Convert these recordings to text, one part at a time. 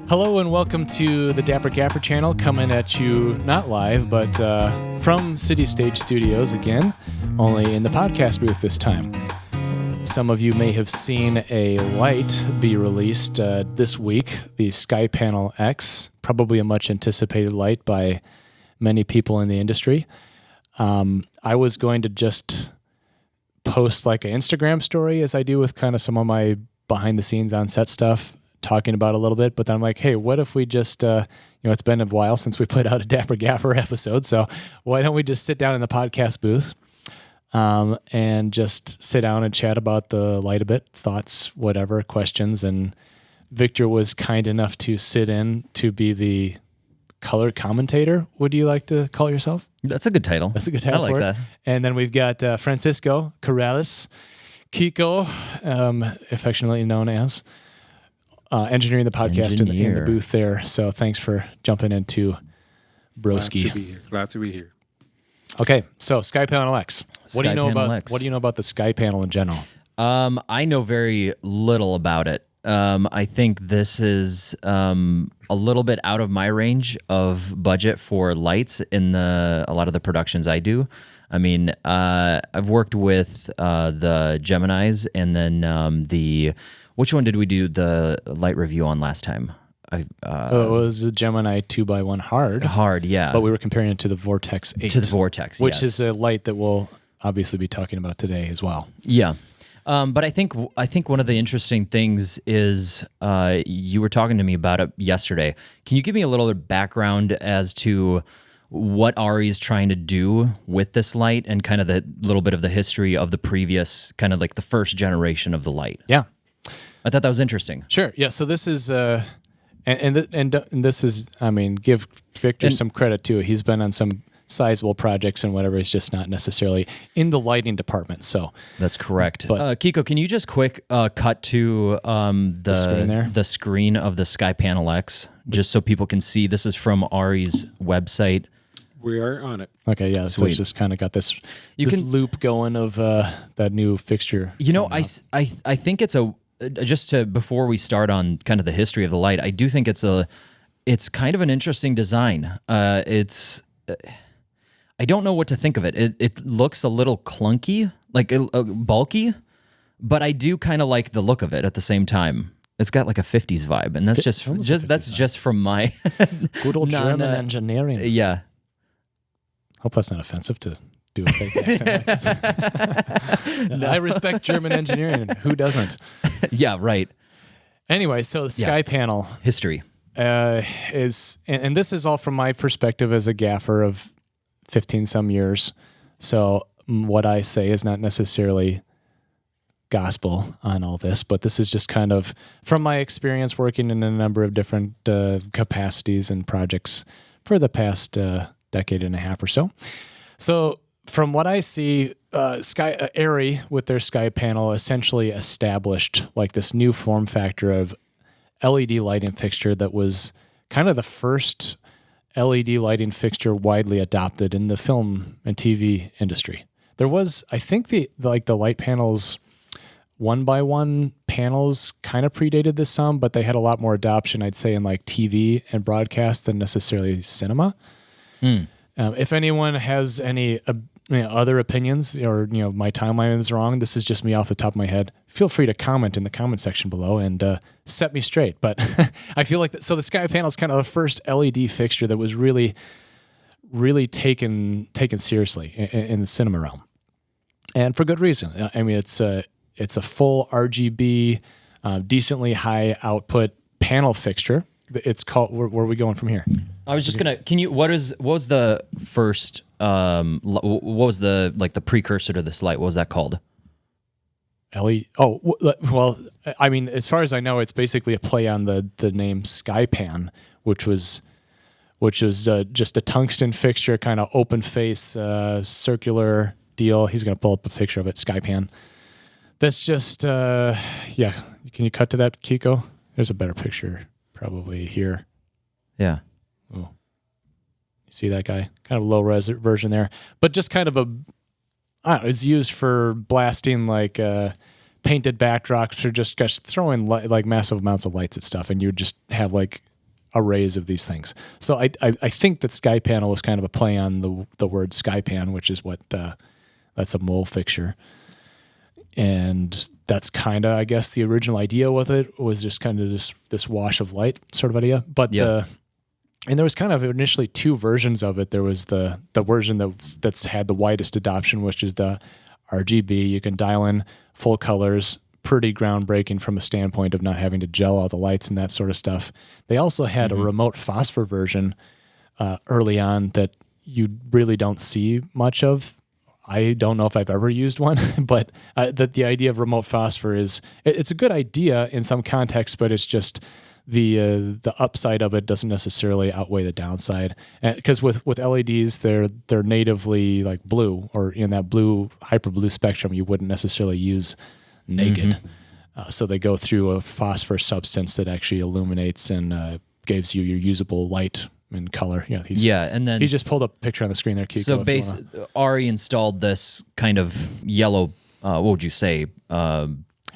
Hello and welcome to the Dapper Gaffer channel, coming at you not live, but from City Stage Studios again, only in the podcast booth this time. Some of you may have seen a light be released this week, the Skypanel X, probably a much anticipated light by many people in the industry. I was going to just post like an Instagram story as I do with kind of some of my behind the scenes on set stuff, talking about a little bit, but then I'm like, hey, what if we just, it's been a while since we put out a Dapper Gaffer episode, so why don't we just sit down in the podcast booth and just sit down and chat about the light a bit, thoughts, whatever, questions, and Victor was kind enough to sit in to be the color commentator. Would you like to call yourself? That's a good title. That's a good title. I like for that. It. And then we've got Francisco Corrales, Kiko, affectionately known as, engineering the podcast in the booth there. So thanks for jumping into Broski. Glad to be here. Okay, so Skypanel X. What do you know about X. What do you know about the Skypanel in general? I know very little about it. I think this is a little bit out of my range of budget for lights in a lot of the productions I do. I mean, I've worked with the Geminis, and then which one did we do the light review on last time? It was a Gemini 2x1 hard. Hard, yeah. But we were comparing it to the Vortex 8. To the Vortex, which yes. is a light that we'll obviously be talking about today as well. Yeah. But I think one of the interesting things is you were talking to me about it yesterday. Can you give me a little bit of background as to what Arri is trying to do with this light and kind of the little bit of the history of the previous, kind of like the first generation of the light? Yeah. I thought that was interesting. Sure. Yeah. So this is, and this is, I mean, give Victor some credit too. He's been on some sizable projects and whatever. It's just not necessarily in the lighting department. So that's correct. But Kiko, can you just quick cut to the screen of the Skypanel X, just so people can see? This is from Arri's website. We are on it. Okay, yeah. So it's just kind of got this loop going of that new fixture. You know, I think it's before we start on kind of the history of the light, I do think it's kind of an interesting design. I don't know what to think of it. It looks a little clunky, like bulky, but I do kind of like the look of it at the same time. It's got like a 50s vibe, and that's just from my good old German engineering. Yeah. Hope that's not offensive to do a fake accent like that. No. I respect German engineering. Who doesn't? Yeah, right. Anyway, so the Skypanel history is, and this is all from my perspective as a gaffer of 15 some years. So what I say is not necessarily gospel on all this, but this is just kind of from my experience working in a number of different capacities and projects for the past decade and a half or so. So from what I see, Arri with their Skypanel essentially established like this new form factor of LED lighting fixture that was kind of the first LED lighting fixture widely adopted in the film and TV industry. There was, I think, the light panels, 1x1 panels kind of predated this some, but they had a lot more adoption, I'd say, in like TV and broadcast than necessarily cinema. If anyone has any other opinions, or my timeline is wrong, this is just me off the top of my head, feel free to comment in the comment section below and set me straight. But I feel like so the Skypanel is kind of the first LED fixture that was really, really taken seriously in the cinema realm, and for good reason. I mean, it's a full RGB, decently high output panel fixture. It's called. Where are we going from here? I was just gonna. Can you? What was the first? What was the precursor to this light? What was that called? LED. Oh, well, I mean, as far as I know, it's basically a play on the name Skypan, which was just a tungsten fixture, kind of open face, circular deal. He's gonna pull up a picture of it. Skypan. That's just yeah. Can you cut to that, Kiko? There's a better picture. Probably here. Yeah. Oh. You see that guy? Kind of low res version there. But just kind of it's used for blasting like painted backdrops or just throwing like massive amounts of lights at stuff, and you would just have like arrays of these things. So I think that Skypanel was kind of a play on the word Skypan, which is what that's a mole fixture. And that's kind of, I guess, the original idea with it was just kind of this wash of light sort of idea. But and there was kind of initially two versions of it. There was the version that's had the widest adoption, which is the RGB. You can dial in full colors, pretty groundbreaking from a standpoint of not having to gel all the lights and that sort of stuff. They also had a remote phosphor version early on that you really don't see much of. I don't know if I've ever used one, but the idea of remote phosphor it's a good idea in some contexts, but it's just the upside of it doesn't necessarily outweigh the downside. Because with LEDs, they're natively like blue, or in that blue hyper blue spectrum, you wouldn't necessarily use naked. So they go through a phosphor substance that actually illuminates and gives you your usable light and color. And then he just pulled up a picture on the screen there, Kiko. So Arri installed this kind of yellow, what would you say?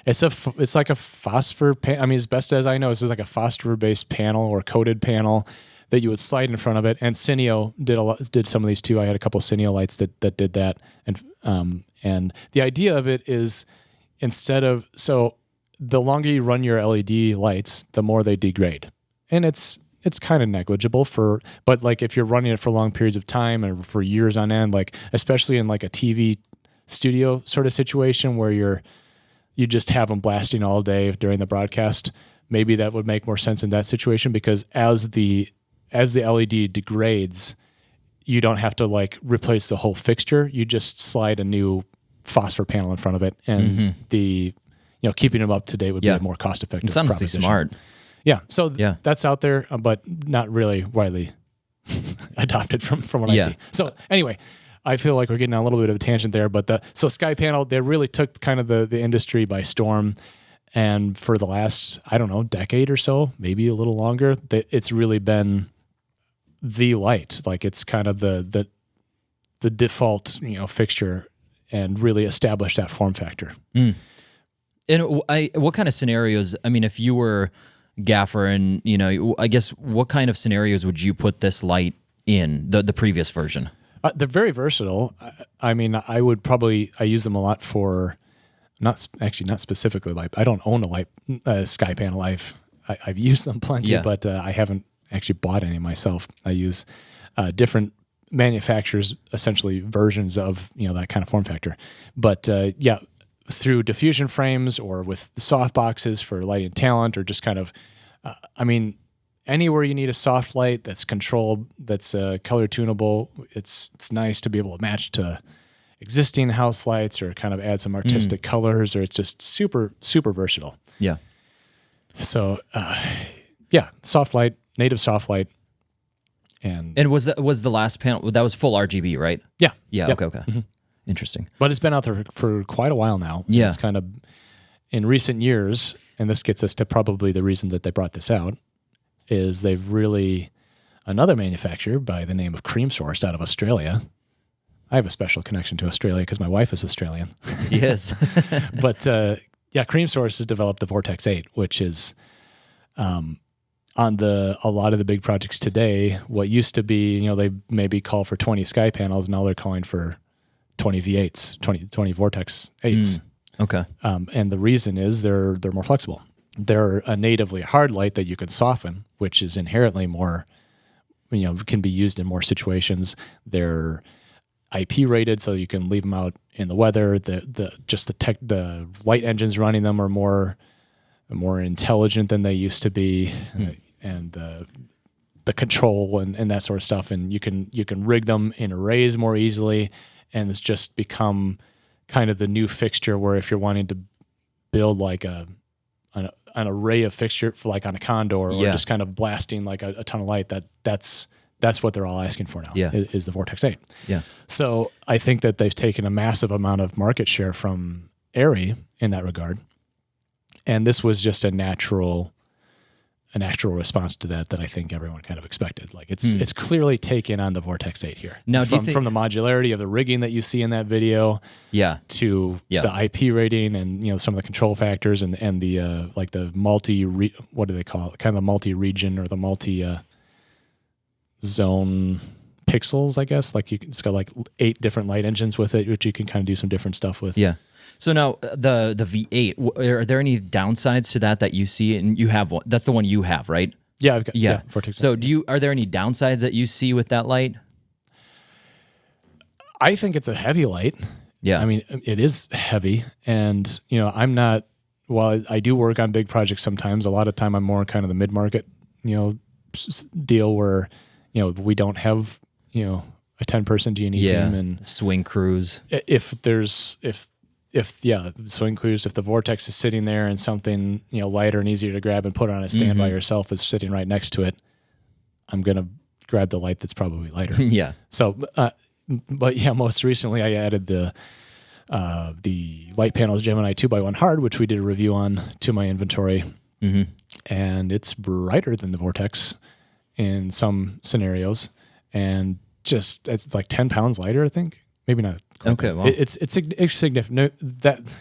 It's like a phosphor I mean, as best as I know, it's just like a phosphor-based panel or coated panel that you would slide in front of it. And Cineo did some of these too. I had a couple of Cineo lights that did that. And the idea of it is so the longer you run your LED lights, the more they degrade. And it's kind of negligible but like if you're running it for long periods of time and for years on end, like especially in like a TV studio sort of situation where you just have them blasting all day during the broadcast, maybe that would make more sense in that situation, because as the LED degrades, you don't have to like replace the whole fixture. You just slide a new phosphor panel in front of it, and keeping them up to date would be a more cost effective. It's honestly smart. Yeah, so that's out there, but not really widely adopted from what I see. So anyway, I feel like we're getting on a little bit of a tangent there, but so Skypanel, they really took kind of the industry by storm, and for the last, I don't know, decade or so, maybe a little longer, it's really been the light. Like it's kind of the default fixture, and really established that form factor. And what kind of scenarios? I mean, if you were Gaffer, and I guess what kind of scenarios would you put this light in the previous version? They're very versatile. I mean, I use them a lot for not specifically light. I don't own a light Skypanel. I've used them plenty, but I haven't actually bought any myself. I use different manufacturers, essentially versions of that kind of form factor. But through diffusion frames or with soft boxes for lighting talent, or just kind of, anywhere you need a soft light that's controlled, that's color tunable, it's nice to be able to match to existing house lights or kind of add some artistic colors, or it's just super, super versatile. Yeah. So, soft light, native soft light. And was the last panel, that was full RGB, right? Yeah. Yeah, yep. okay. Mm-hmm. Interesting. But it's been out there for quite a while now. Yeah. It's kind of in recent years, and this gets us to probably the reason that they brought this out, is they've really, another manufacturer by the name of Creamsource out of Australia. I have a special connection to Australia because my wife is Australian. Yes. But Creamsource has developed the Vortex 8, which is on a lot of the big projects today, what used to be, they maybe call for 20 sky panels, now they're calling for 20 V8s, 20 Vortex 8s. Okay. And the reason is they're more flexible. They're a natively hard light that you can soften, which is inherently more, can be used in more situations. They're IP rated, so you can leave them out in the weather. The light engines running them are more intelligent than they used to be, and the control and that sort of stuff. And you can rig them in arrays more easily, and it's just become kind of the new fixture where if you're wanting to build like an array of fixture for like on a Condor, or just kind of blasting like a ton of light, that's what they're all asking for now. Is the Vortex 8. Yeah. So I think that they've taken a massive amount of market share from Arri in that regard, and this was just a natural an actual response to that I think everyone kind of expected. Like it's clearly taken on the Vortex 8 here. Now, do you think, from the modularity of the rigging that you see in that video, to the IP rating and some of the control factors and the like the what do they call it? Kind of the multi-region or the multi-zone pixels, I guess. Like it's got like 8 different light engines with it, which you can kind of do some different stuff with. Yeah. So now the V8, are there any downsides to that you see? And you have one. That's the one you have, right? Yeah, I've got, Vortex. So are there any downsides that you see with that light? I think it's a heavy light. Yeah. I mean, it is heavy, and I'm not. While I do work on big projects sometimes, a lot of time I'm more kind of the mid-market, deal where we don't have a 10-person G&E team and swing crews. If swing crews, if the Vortex is sitting there and something lighter and easier to grab and put on a stand by yourself is sitting right next to it, I'm gonna grab the light that's probably lighter. Yeah. So, but most recently I added the light panels Gemini 2x1 hard, which we did a review on, to my inventory, and it's brighter than the Vortex in some scenarios, and it's like 10 pounds lighter, I think. Maybe not. Okay, well, it's significant. No,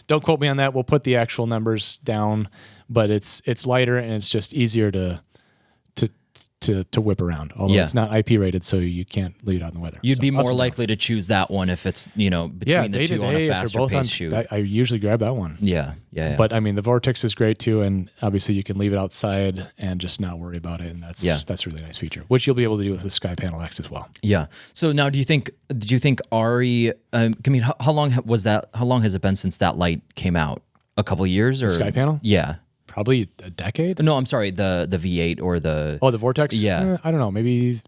don't quote me on that. We'll put the actual numbers down, but it's lighter and it's just easier to whip around. Although it's not IP rated, so you can't leave it out in the weather. You'd be more likely to choose that one if it's between the two on a faster pace shoot. I usually grab that one. Yeah. But I mean, the Vortex is great too, and obviously you can leave it outside and just not worry about it, and that's a really nice feature, which you'll be able to do with the Skypanel X as well. Yeah. So now, did you think Arri? I mean, how long was that? How long has it been since that light came out? A couple years or Skypanel? Yeah. Probably a decade? No, I'm sorry, the V8 or the... Oh, the Vortex? Yeah. I don't know, maybe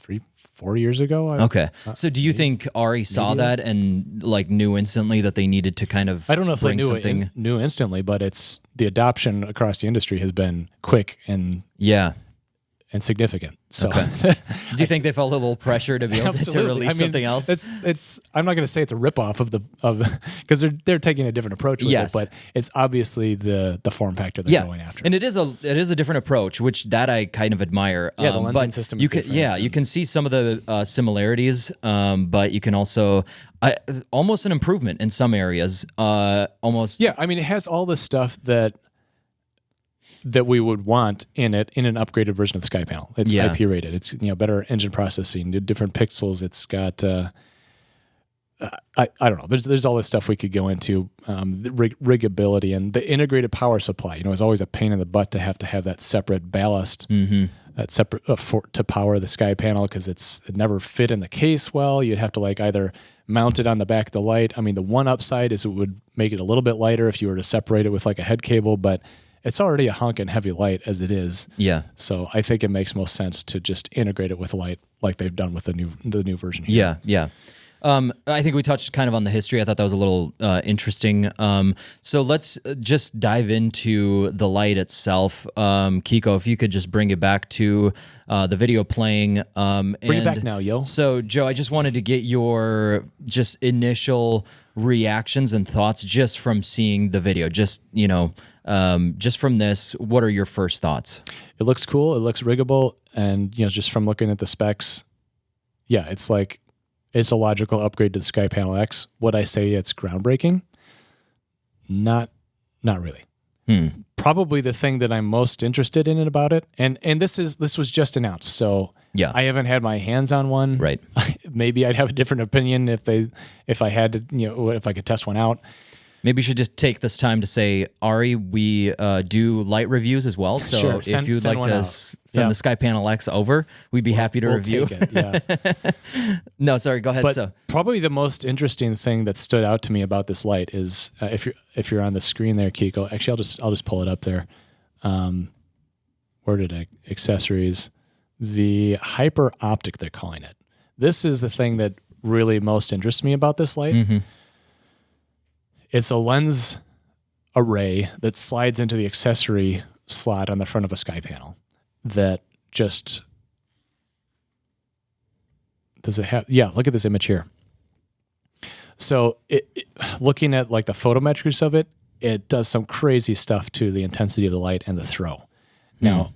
3-4 years ago. Okay. So do you think Arri saw that and knew instantly that they needed to kind of I don't know if they knew instantly, but the adoption across the industry has been quick and significant. So do you think they felt a little pressure to be able to release something else? It's I'm not going to say it's a ripoff of because they're taking a different approach with it, but it's obviously the form factor they're going after. And it is a different approach, which that I kind of admire. Yeah, the lensing system is different. You can see some of the similarities, but you can also almost an improvement in some areas. Almost. Yeah, I mean, it has all the stuff that we would want in it in an upgraded version of the Skypanel. It's IP rated. It's better engine processing, different pixels. It's got I don't know. There's all this stuff we could go into. The riggability and the integrated power supply. It's always a pain in the butt to have that separate ballast, that separate to power the Skypanel, because it never fit in the case well. You'd have to either mount it on the back of the light. I mean, the one upside is it would make it a little bit lighter if you were to separate it with a head cable, but it's already a honking heavy light as it is. Yeah. So I think it makes most sense to just integrate it with a light like they've done with the new version here. Yeah. I think we touched kind of on the history. I thought that was a little interesting. So let's just dive into the light itself. Kiko, if you could just bring it back to the video playing. Bring it back now, yo. So, Joe, I just wanted to get your just initial reactions and thoughts just from seeing the video. Just from this, what are your first thoughts? It looks cool. It looks riggable. And, just from looking at the specs, it's it's a logical upgrade to the Skypanel X. Would I say it's groundbreaking? Not really. Probably the thing that I'm most interested in about it, and this was just announced, so I haven't had my hands on one. Right. Maybe I'd have a different opinion if I had to, if I could test one out. Maybe you should just take this time to say, Arri, we do light reviews as well. So sure, if you'd like to send the Skypanel X over, we'd be happy to review. Take it, No, sorry, go ahead. But probably the most interesting thing that stood out to me about this light is if you're on the screen there, Kiko. Actually, I'll just pull it up there. Where did accessories? The hyper optic, they're calling it. This is the thing that really most interests me about this light. Mm-hmm. It's a lens array that slides into the accessory slot on the front of a Skypanel. That just does it have? Yeah, look at this image here. So, looking at the photometrics of it, it does some crazy stuff to the intensity of the light and the throw. Now,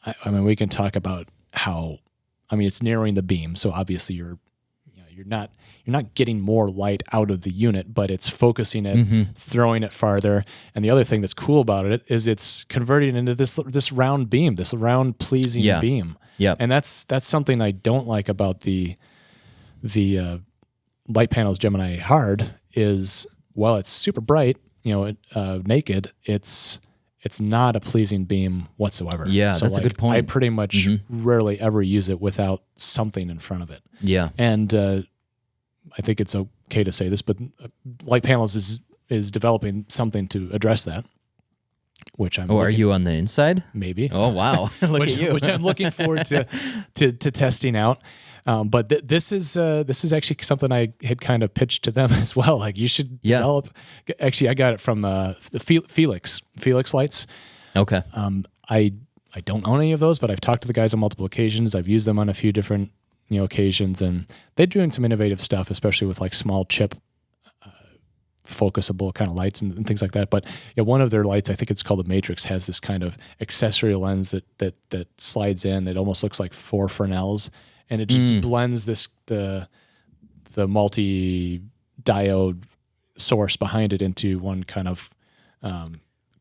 I mean, we can talk about how, I mean, it's narrowing the beam. So obviously you're not getting more light out of the unit, but it's focusing it, throwing it farther. And the other thing that's cool about it is it's converting into this round beam, this round pleasing beam. Yeah. And that's something I don't like about the light panels Gemini Hard is, while it's super bright, naked, it's not a pleasing beam whatsoever. Yeah, so that's a good point. I pretty much rarely ever use it without something in front of it. Yeah. And I think it's okay to say this, but Light Panels is developing something to address that, which I'm are you on the inside? Maybe. Oh, wow. Look at you. Which I'm looking forward to testing out. But this is actually something I had kind of pitched to them as well. Like, you should develop. Actually, I got it from the Felix lights. Okay. I don't own any of those, but I've talked to the guys on multiple occasions. I've used them on a few different occasions, and they're doing some innovative stuff, especially with like small chip focusable kind of lights and things like that. But one of their lights, I think it's called the Matrix, has this kind of accessory lens that slides in. It almost looks like 4 Fresnels. And it just blends the multi diode source behind it into one kind of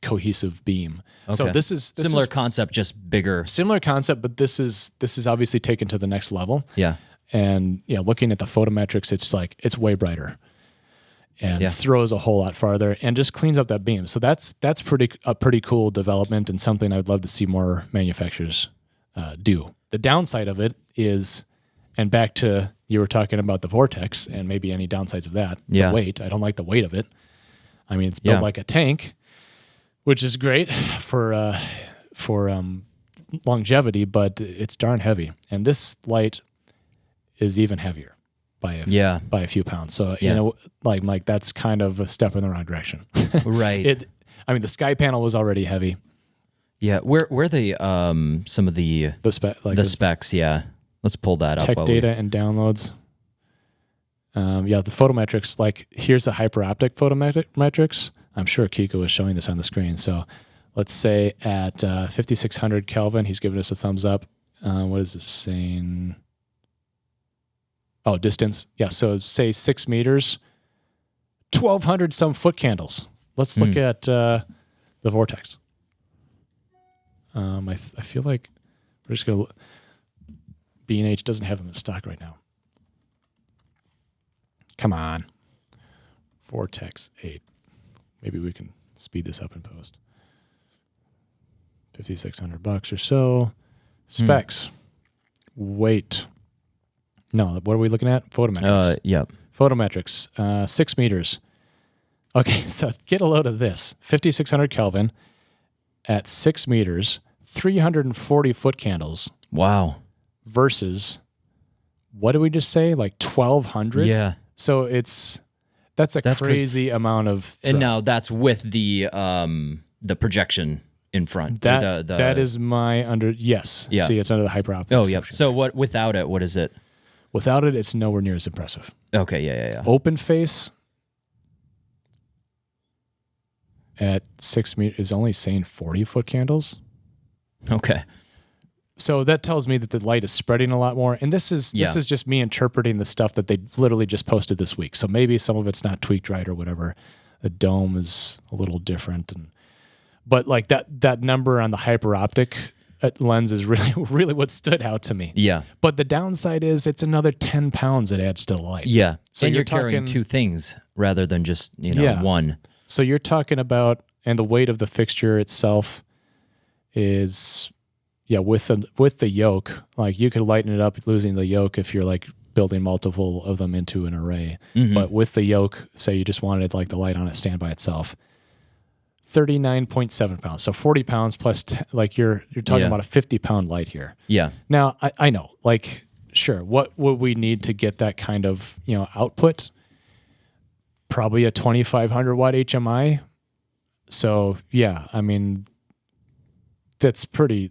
cohesive beam. Okay. So this is similar concept, just bigger. Similar concept, but this is obviously taken to the next level. Yeah. And looking at the photometrics, it's way brighter and throws a whole lot farther and just cleans up that beam. So that's a pretty cool development and something I'd love to see more manufacturers do. The downside of it is, and back to you were talking about the Vortex and maybe any downsides of that, the weight. I don't like the weight of it. I mean, it's built like a tank, which is great for longevity, but it's darn heavy. And this light is even heavier by a few pounds. So like that's kind of a step in the wrong direction. Right. I mean, the Skypanel was already heavy. Yeah, where the some of the specs? Yeah, let's pull that up. Tech data and downloads. The photometrics. Like, here's the hyperoptic photometrics. I'm sure Kiko is showing this on the screen. So let's say at 5600 Kelvin, he's giving us a thumbs up. What is this saying? Oh, distance. Yeah, so say 6 meters, 1,200 some foot candles. Let's look at the Vortex. I feel like we're just going to... B&H doesn't have them in stock right now. Come on. Vortex 8. Maybe we can speed this up in post. $5,600 or so. Specs. Weight. No, what are we looking at? Photometrics. Photometrics. 6 meters. Okay, so get a load of this. 5,600 Kelvin at 6 meters, 340 foot candles. Wow. Versus, what did we just say? Like 1,200? Yeah. So that's crazy amount of throw. And now that's with the projection in front. That is my yes. Yeah. See, it's under the hyperoptic. Oh, yeah. So without it, what is it? Without it, it's nowhere near as impressive. Okay, yeah. Open face at 6 meters is only saying 40 foot candles. Okay. So that tells me that the light is spreading a lot more. And this is just me interpreting the stuff that they literally just posted this week. So maybe some of it's not tweaked right or whatever. The dome is a little different. But like that number on the hyperoptic lens is really what stood out to me. Yeah. But the downside is it's another 10 pounds it adds to the light. Yeah. So and you're carrying two things rather than just one. So you're talking about, and the weight of the fixture itself is... Yeah, with the yoke, like you could lighten it up losing the yoke if you're like building multiple of them into an array. Mm-hmm. But with the yoke, say you just wanted like the light on it stand by itself, 39.7 pounds. So 40 pounds plus, like you're talking about a 50-pound light here. Yeah. Now, I know, like, sure, what would we need to get that kind of, output? Probably a 2,500 watt HMI. So, yeah, I mean... That's heavier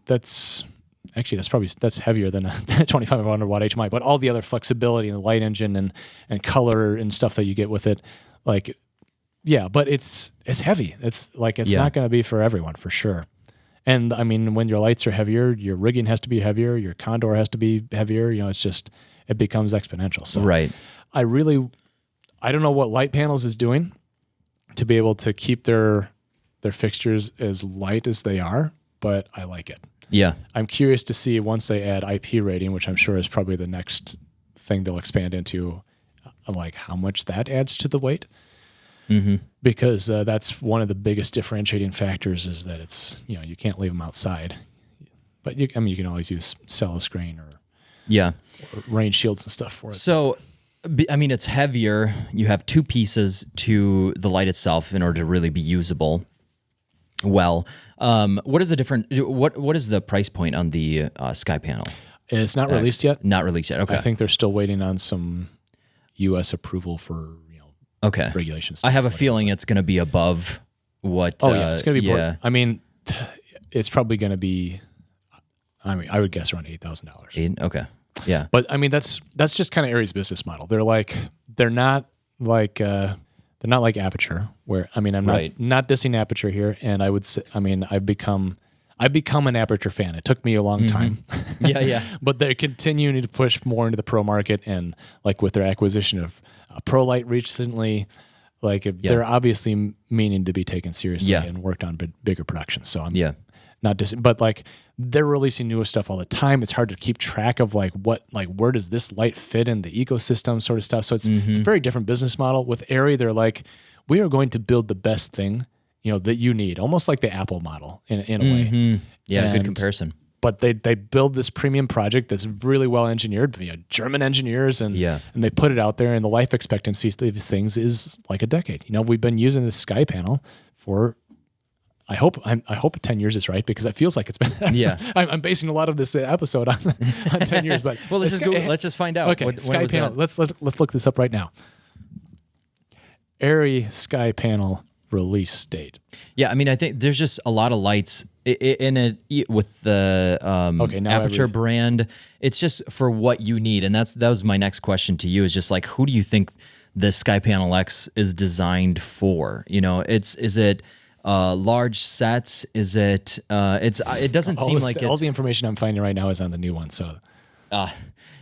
than a 2,500 watt HMI, but all the other flexibility and the light engine and color and stuff that you get with it, like, yeah, but it's heavy. It's like, it's not going to be for everyone for sure. And I mean, when your lights are heavier, your rigging has to be heavier, your condor has to be heavier. It becomes exponential. So Right. I don't know what Light Panels is doing to be able to keep their fixtures as light as they are, but I like it. Yeah. I'm curious to see once they add IP rating, which I'm sure is probably the next thing they'll expand into, like how much that adds to the weight. Mm-hmm. Because that's one of the biggest differentiating factors is that it's, you can't leave them outside. But you can always use cell screen or rain shields and stuff for it. So, I mean, it's heavier. You have two pieces to the light itself in order to really be usable. Well, what is the price point on the Sky Panel? It's not released yet. Not released yet. Okay. I think they're still waiting on some U.S. approval for okay regulations. I have a feeling it's going to be above what. Oh yeah, it's going to be. I mean, it's probably going to be. I mean, I would guess around $8,000. Okay. Yeah. But I mean, that's just kind of Arri's business model. They're not like Aperture, where I'm not dissing Aperture here, and I would say, I've become an Aperture fan. It took me a long time. Yeah. But they're continuing to push more into the pro market, and like with their acquisition of ProLight recently, they're obviously meaning to be taken seriously and worked on bigger productions. So I'm not dissing, but they're releasing newer stuff all the time. It's hard to keep track of where does this light fit in the ecosystem sort of stuff. So it's a very different business model. With Arri, they're like, we are going to build the best thing, that you need, almost like the Apple model in a way. Yeah, good comparison. But they build this premium project that's really well engineered, German engineers, and they put it out there, and the life expectancy of these things is like a decade. We've been using this Sky Panel for, I hope 10 years is right, because it feels like it's been. Yeah, I'm basing a lot of this episode on 10 years, but well, let's just find out. Okay, Sky Panel. Let's look this up right now. Arri Sky Panel release date. Yeah, I mean, I think there's just a lot of lights in it with the Aperture brand. It's just for what you need, and that was my next question to you. Is just like, who do you think the Skypanel X is designed for? Is it large sets? Is it? It doesn't seem like all the information I'm finding right now is on the new one. So.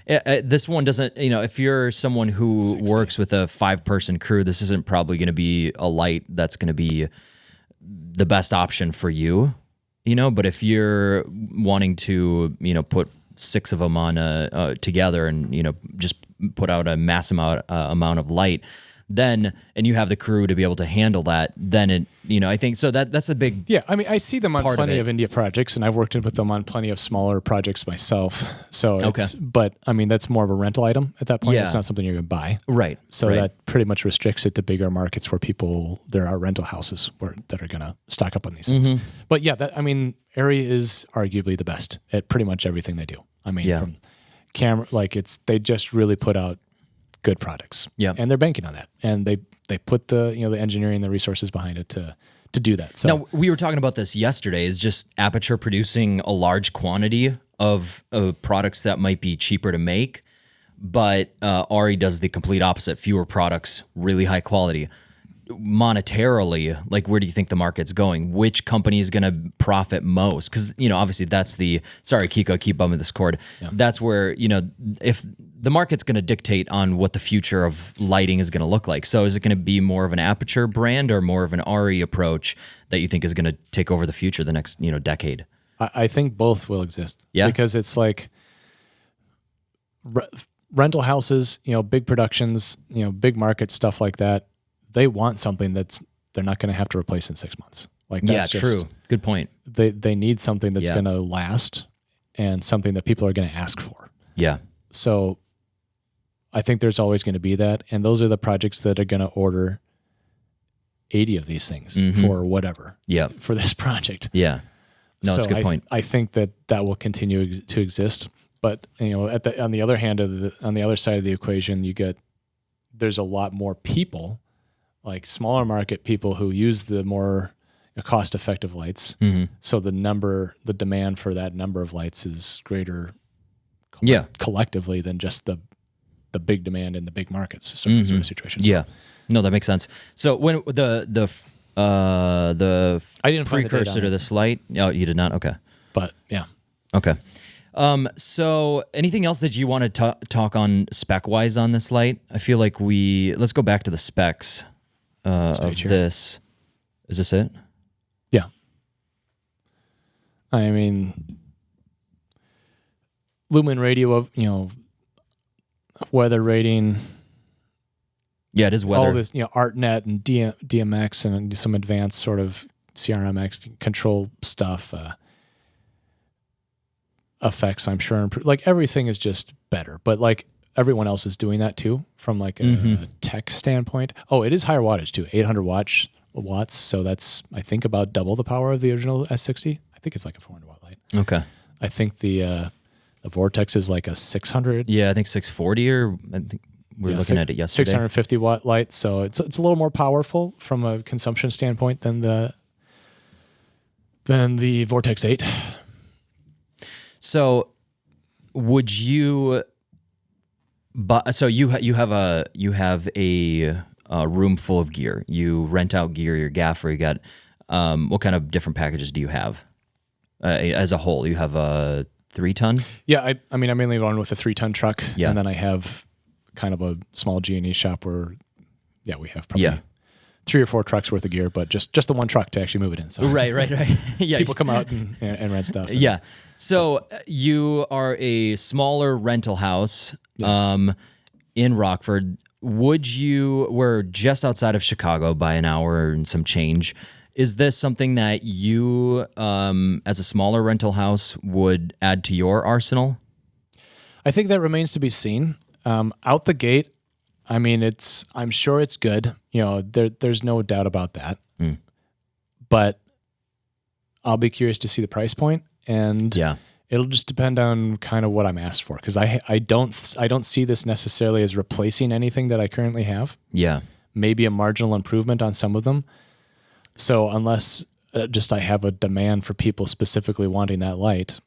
This one doesn't, if you're someone who 60. works with a 5-person crew, this isn't probably going to be a light that's going to be the best option for you, but if you're wanting to, put 6 of them on together and, just put out a mass amount of light, then, and you have the crew to be able to handle that, then it, I think, so that's a big Yeah, I mean, I see them on plenty of India projects, and I've worked with them on plenty of smaller projects myself. So but I mean, that's more of a rental item at that point. Yeah. It's not something you're going to buy. Right. So that pretty much restricts it to bigger markets where there are rental houses that are going to stock up on these things. But yeah, Arri is arguably the best at pretty much everything they do. I mean, from camera, they just really put out good products. Yeah. And they're banking on that. And they put the engineering, the resources behind it to do that. So now, we were talking about this yesterday, is just Aperture producing a large quantity of products that might be cheaper to make, but Arri does the complete opposite, fewer products, really high quality. Monetarily, where do you think the market's going? Which company is going to profit most? Because, obviously that's sorry, Kiko, keep bumming this cord. Yeah. That's where, if the market's going to dictate on what the future of lighting is going to look like. So is it going to be more of an Aperture brand or more of an Arri approach that you think is going to take over the future the next, decade? I think both will exist. Yeah. Because it's like rental houses, big productions, big market stuff like that. They want something they're not going to have to replace in 6 months. That's true. Good point. They need something that's going to last and something that people are going to ask for. Yeah. So I think there's always going to be that. And those are the projects that are going to order 80 of these things for whatever. Yeah. For this project. Yeah. No, that's a good point. I think that will continue to exist. But on the other hand on the other side of the equation, there's a lot more people, like smaller market people, who use the more cost-effective lights. So the demand for that number of lights is greater collectively than just the big demand in the big markets sort of situation. Yeah. No, that makes sense. So when the The I didn't find the date precursor on to it. this light. Oh, you did not. Okay. But yeah. Okay. So anything else that you want to talk on spec wise on this light? I feel like let's go back to the specs of here. this. Is this it? Yeah. I mean, lumen radio of, weather rating, Yeah, it is weather. all this, ArtNet and DMX and some advanced sort of CRMX control stuff, effects, I'm sure. Like everything is just better, but like everyone else is doing that too from like a tech standpoint. Oh, it is higher wattage too, 800 watts. So that's, I think, about double the power of the original S60. I think it's like a 400 watt light. Okay. I think the Vortex is like a 600. Yeah, I think 640 or I think we were looking at it yesterday. 650 watt light. So it's a little more powerful from a consumption standpoint than the Vortex 8. So would you so you have a room full of gear. You rent out gear, your gaffer, you got what kind of different packages do you have? As a whole, you have a 3-ton? Yeah, I mean, I mainly run with a 3-ton truck, Yeah. and then I have kind of a small G&E shop where, we have probably 3 or 4 trucks worth of gear, but just the one truck to actually move it in. So Right. Yeah. people come out and rent stuff. Yeah. So you are a smaller rental house in Rockford. We're just outside of Chicago by an hour and some change. Is this something that you, as a smaller rental house, would add to your arsenal? I think that remains to be seen. Out the gate, I mean, I'm sure it's good. There's no doubt about that. But I'll be curious to see the price point, and it'll just depend on kind of what I'm asked for. Because I don't see this necessarily as replacing anything that I currently have. Yeah, maybe a marginal improvement on some of them. So unless I have a demand for people specifically wanting that light,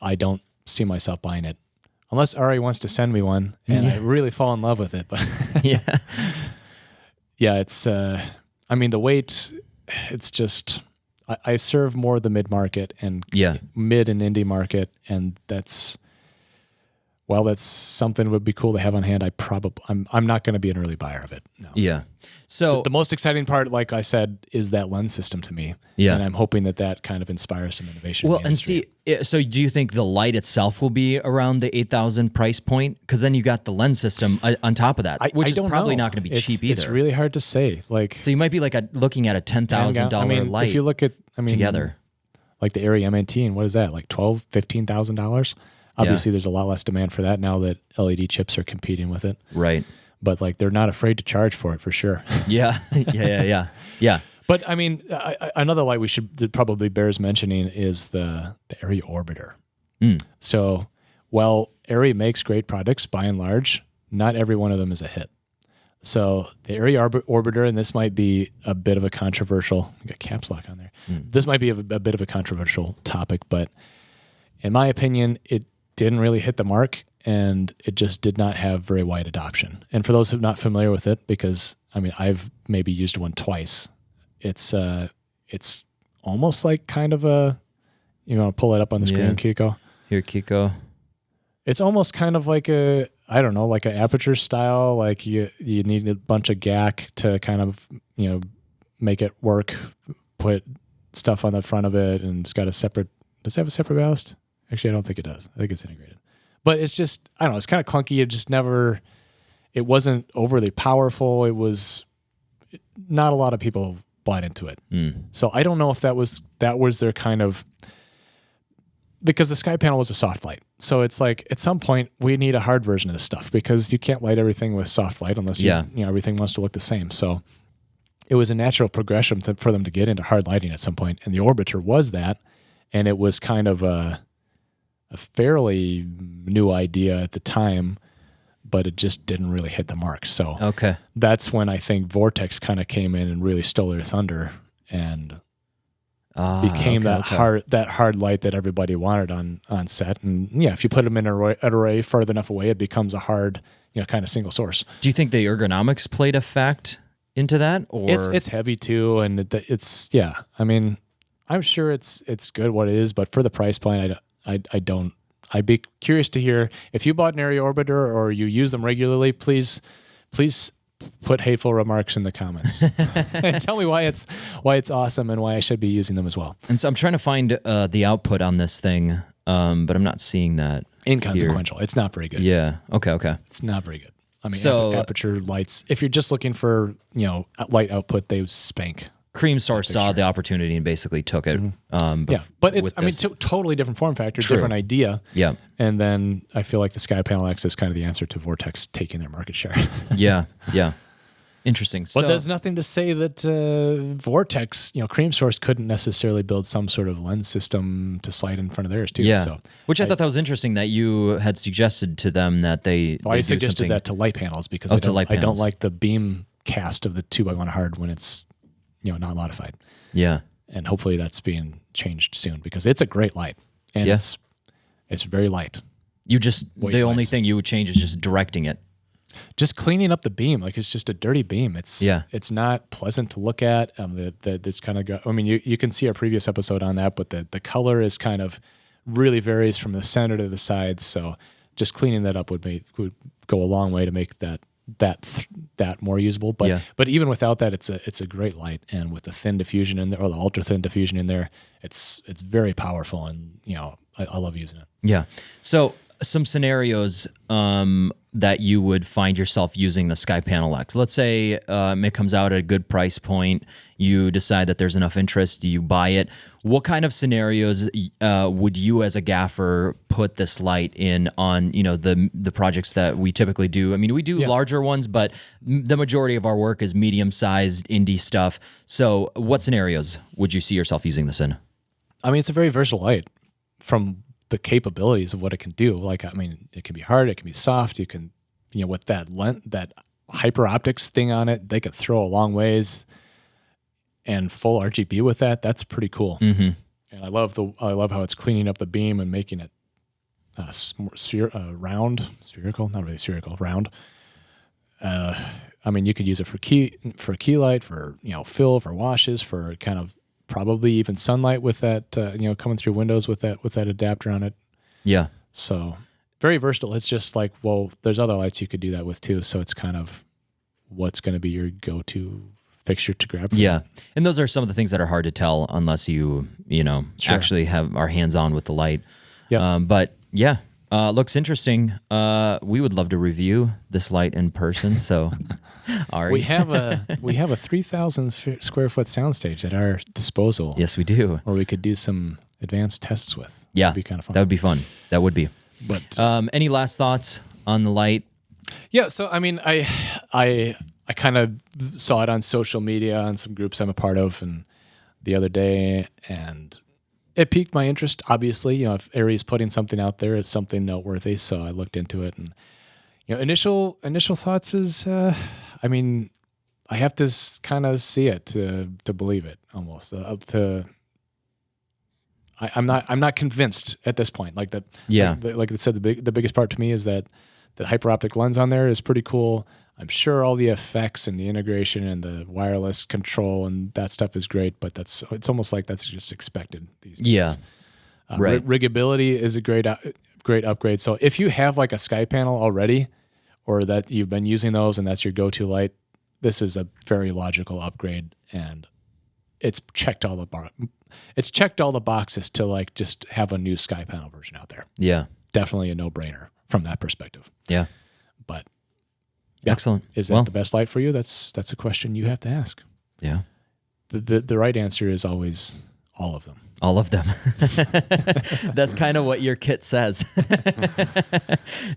I don't see myself buying it. Unless Arri wants to send me one and I really fall in love with it. But it's, I mean, the weight, it's just, I serve more the mid-market and mid and indie market. And that's something that would be cool to have on hand. I'm not going to be an early buyer of it. No. Yeah. So the most exciting part, like I said, is that lens system to me. Yeah. And I'm hoping that kind of inspires some innovation. Well, in the and industry. see, so do you think the light itself will be around the 8,000 price point? Because then you got the lens system on top of that, which is probably not going to be cheap either. It's really hard to say. Like, so you might be looking at a $10,000 light. If you look at, together, like the Arri M18, what is that? Like $12,000-$15,000. Obviously, there's a lot less demand for that now that LED chips are competing with it. Right. But like they're not afraid to charge for it for sure. Yeah. But I mean, another light that probably bears mentioning is the Arri Orbiter. So while Arri makes great products by and large, not every one of them is a hit. So the Arri Orbiter, and this might be a bit of a controversial, I got caps lock on there. This might be a bit of a controversial topic, but in my opinion, it didn't really hit the mark. And it just did not have very wide adoption. And for those who are not familiar with it, because I mean, I've maybe used one twice. It's almost like kind of a, you want to pull it up on the screen, Kiko? Here, Kiko. It's almost kind of like like an aperture style. Like you need a bunch of GAC to kind of, make it work, put stuff on the front of it, and it's got does it have a separate ballast? Actually, I don't think it does. I think it's integrated. But it's just, I don't know, it's kind of clunky. It wasn't overly powerful. It was, not a lot of people bought into it. So I don't know if that was their kind of, because the Skypanel was a soft light. So it's like, at some point, we need a hard version of this stuff because you can't light everything with soft light unless everything wants to look the same. So it was a natural progression for them to get into hard lighting at some point. And the Orbiter was that. And it was kind of a fairly new idea at the time, but it just didn't really hit the mark. So that's when I think Vortex kind of came in and really stole their thunder and became that hard light that everybody wanted on set. And if you put them in an array farther enough away, it becomes a hard, kind of single source. Do you think the ergonomics played a fact into that, or It's heavy too, and it's yeah. I mean, I'm sure it's good what it is, but for the price point, I don't. I'd be curious to hear if you bought an Arri Orbiter or you use them regularly. Please put hateful remarks in the comments and tell me why it's awesome and why I should be using them as well. And so I'm trying to find the output on this thing, but I'm not seeing that. Inconsequential. It's not very good. Yeah. Okay. It's not very good. I mean, So- aperture lights. If you're just looking for light output, they spank. Creamsource saw the opportunity and basically took it. Yeah, but it's with this. totally different form factor, True. different idea. Yeah. And then I feel like the Skypanel X is kind of the answer to Vortex taking their market share. Yeah. Interesting. But there's nothing to say that Vortex, Creamsource couldn't necessarily build some sort of lens system to slide in front of theirs too. Yeah. So Which I thought that was interesting that you had suggested to them that they. I do suggested something- that to light panels because Oh, I to don't, light I don't panels. like the beam cast of the 2x1 hard when it's not modified. Yeah. And hopefully that's being changed soon because it's a great light and Yeah. it's very light. The only Weight-wise. thing you would change is just directing it. Just cleaning up the beam, like it's just a dirty beam. It's not pleasant to look at. This kind of you can see our previous episode on that, but the color is kind of really varies from the center to the sides. So just cleaning that up would go a long way to make that more usable. But even without that, it's a great light, and with the thin diffusion in there or the ultra thin diffusion in there, it's very powerful, and I love using it. Yeah. So some scenarios that you would find yourself using the Skypanel X. Let's say it comes out at a good price point. You decide that there's enough interest. You buy it. What kind of scenarios would you, as a gaffer, put this light in on? The projects that we typically do. I mean, we do larger ones, but the majority of our work is medium-sized indie stuff. So, what scenarios would you see yourself using this in? I mean, it's a very versatile light from the capabilities of what it can do. Like, I mean, it can be hard, it can be soft. You can, with that hyper optics thing on it, they could throw a long ways, and full RGB with that. That's pretty cool. Mm-hmm. And I love how it's cleaning up the beam and making it round, spherical, not really spherical, round. I mean, you could use it for key light, for fill, for washes, for kind of probably even sunlight with that, coming through windows with that adapter on it. Yeah. So very versatile. It's just like, well, there's other lights you could do that with too. So it's kind of what's going to be your go-to fixture to grab. Yeah. And those are some of the things that are hard to tell unless you actually have our hands on with the light. Yeah. But yeah, looks interesting. We would love to review this light in person. So Arri. We have a 3,000 square foot soundstage at our disposal. Yes, we do. Or we could do some advanced tests with. Yeah. That'd be kind of fun. That would be fun. That would be. But Any last thoughts on the light? yeah, so I mean, I kind of saw it on social media on some groups I'm a part of, and the other day, and it piqued my interest. Obviously, if Arri is putting something out there, it's something noteworthy. So I looked into it, and initial thoughts is, I mean, I have to kind of see it to believe it almost. I'm not convinced at this point. Like that. Yeah. Like I said, the biggest part to me is that hyper optic lens on there is pretty cool. I'm sure all the effects and the integration and the wireless control and that stuff is great, but it's almost like that's just expected these days. Yeah. Right. Riggability is a great upgrade. So if you have like a Skypanel already, or that you've been using those and that's your go-to light, this is a very logical upgrade, and it's checked all the boxes to like just have a new Skypanel version out there. Yeah. Definitely a no-brainer from that perspective. Yeah. But yeah, excellent. Is that the best light for you? That's a question you have to ask. Yeah. The right answer is always all of them. All of them. That's kind of what your kit says.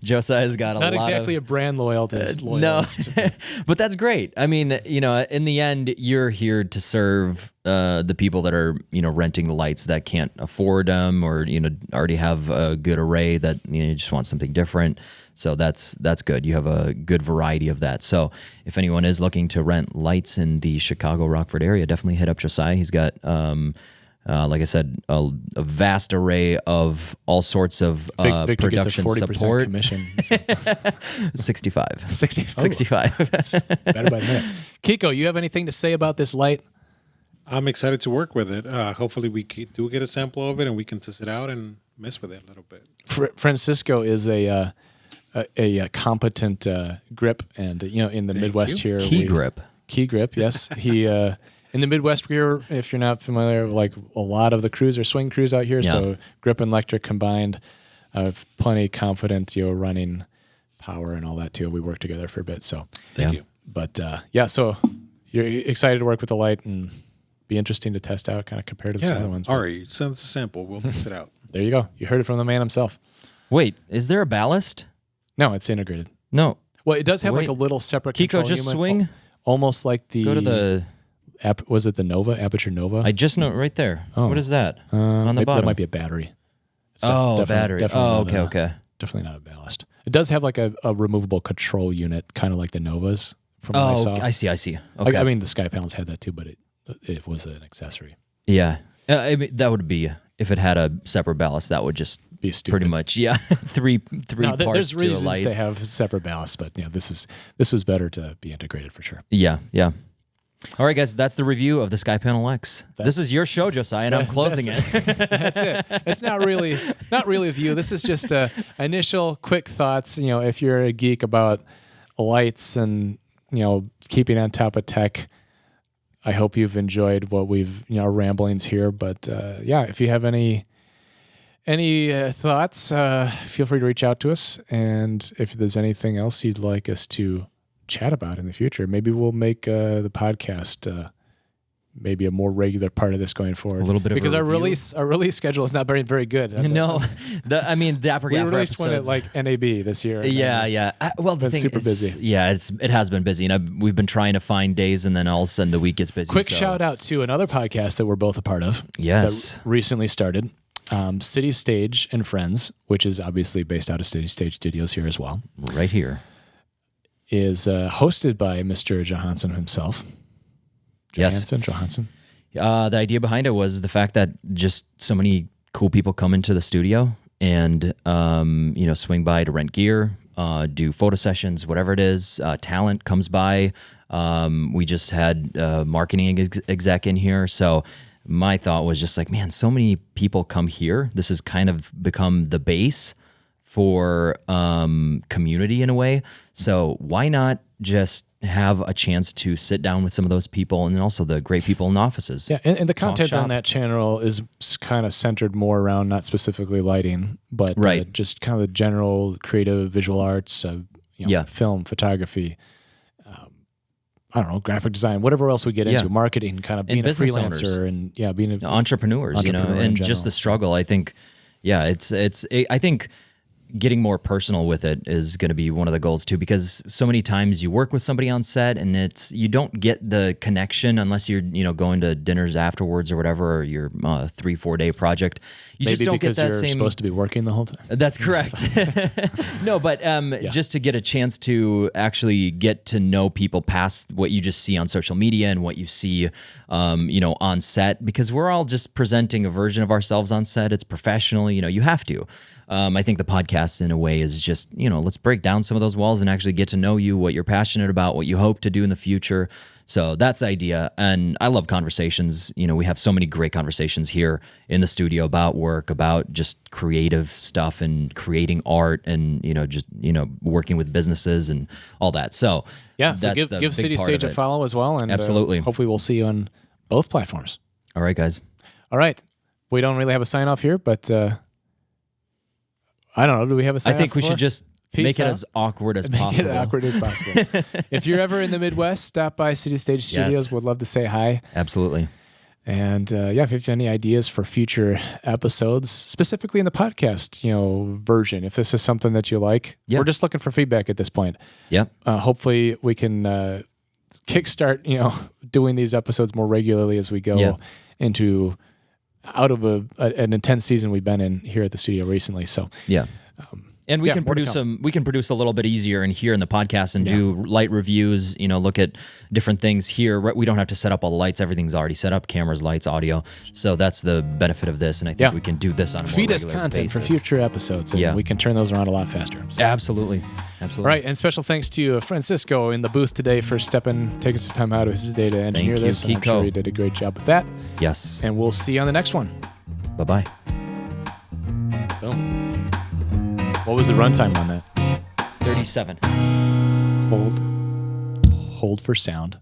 Josiah's got Not exactly a brand loyalist. No, but that's great. I mean, in the end, you're here to serve the people that are, renting the lights that can't afford them, or, already have a good array that you just want something different. So that's good. You have a good variety of that. So if anyone is looking to rent lights in the Chicago Rockford area, definitely hit up Josiah. He's got like I said, a vast array of all sorts of Victor production gets a 40% support. commission. 65. 65. Better by a minute. Kiko, you have anything to say about this light? I'm excited to work with it. Hopefully we do get a sample of it and we can test it out and mess with it a little bit. Francisco is a competent grip, and in the Midwest here, Key grip, yes. He in the Midwest here, if you're not familiar, like a lot of the crews are swing crews out here, so grip and electric combined. Plenty confident, running power and all that too. We worked together for a bit, so Thank you. But so you're excited to work with the light and be interesting to test out, kind of compared to some other ones. Arri, send us a sample. We'll test it out. There you go. You heard it from the man himself. Wait, is there a ballast? No, it's integrated. No. Well, it does have like a little separate Kiko, control just unit, swing. almost like the. Go to the. Was it the Nova, Aperture Nova? I just know right there. Oh. What is that on the bottom? That might be a battery. It's battery. Definitely Okay. Definitely not a ballast. It does have like a removable control unit, kind of like the Novas from what I saw. I see. Okay. I mean, the Skypanels had that too, but it was an accessory. Yeah. I mean, that would be, if it had a separate ballast, that would just be stupid. Pretty much, yeah. three no, parts there's to a reasons light. to have separate ballasts, but this was better to be integrated for sure. Yeah. All right, guys, that's the review of the Skypanel X. This is your show, Josiah, and I'm closing it. That's it. It's not really a view. This is just initial quick thoughts. If you're a geek about lights and keeping on top of tech, I hope you've enjoyed what we've our ramblings here. But if you have any thoughts, feel free to reach out to us. And if there's anything else you'd like us to chat about in the future, maybe we'll make the podcast maybe a more regular part of this going forward. A little bit of because a our release. release schedule is not very good. No, Dapper we Gaffer released one at episodes. like NAB this year. Yeah. Well, the been thing super is, busy. Yeah, it has been busy, and we've been trying to find days, and then all of a sudden the week gets busy. Quick shout out to another podcast that we're both a part of. Yes, that recently started. City Stage and Friends, which is obviously based out of City Stage Studios here as well. Right here. Is hosted by Mr. Johansson himself. Johansson. The idea behind it was the fact that just so many cool people come into the studio and swing by to rent gear, do photo sessions, whatever it is. Talent comes by. We just had marketing exec in here, so my thought was just like, man, so many people come here. This has kind of become the base for community in a way. So why not just have a chance to sit down with some of those people and then also the great people in offices? Yeah, and the content on that channel is kind of centered more around not specifically lighting, but just kind of the general creative visual arts, film, photography, I don't know, graphic design, whatever else we get into, marketing, kind of being a freelancer and being an entrepreneurs, and just the struggle. I think, I think getting more personal with it is going to be one of the goals too, because so many times you work with somebody on set and you don't get the connection unless you're going to dinners afterwards or whatever, or your 3-4 day project. You Maybe just don't get that you're same. Supposed to be working the whole time. That's correct. No, but just to get a chance to actually get to know people past what you just see on social media and what you see, on set, because we're all just presenting a version of ourselves on set. It's professional. You have to. I think the podcast in a way is just, let's break down some of those walls and actually get to know you, what you're passionate about, what you hope to do in the future. So that's the idea. And I love conversations. We have so many great conversations here in the studio about work, about just creative stuff and creating art and, just, working with businesses and all that. So so give City Stage a follow as well. And absolutely. Hopefully we'll see you on both platforms. All right, guys. All right. We don't really have a sign off here, but I don't know. Do we have a sign off? I think we should just make it as awkward as possible. Make it awkward as possible. If you're ever in the Midwest, stop by City Stage Studios. Yes. Would love to say hi. Absolutely. And if you have any ideas for future episodes, specifically in the podcast, version, if this is something that you like, we're just looking for feedback at this point. Yep. Hopefully we can kickstart, doing these episodes more regularly as we go into out of an intense season we've been in here at the studio recently. So And we Yeah, can more to produce come. we can produce a little bit easier in here in the podcast and do light reviews, look at different things here. We don't have to set up all the lights. Everything's already set up, cameras, lights, audio. So that's the benefit of this. And I think we can do this on a more Feed us regular content basis. for future episodes, and we can turn those around a lot faster. So. Absolutely. All right, and special thanks to Francisco in the booth today for taking some time out of his day to engineer Thank you, this. And I'm Kiko. sure he did a great job with that. Yes. And we'll see you on the next one. Bye-bye. Boom. What was the runtime on that? 37. Hold for sound.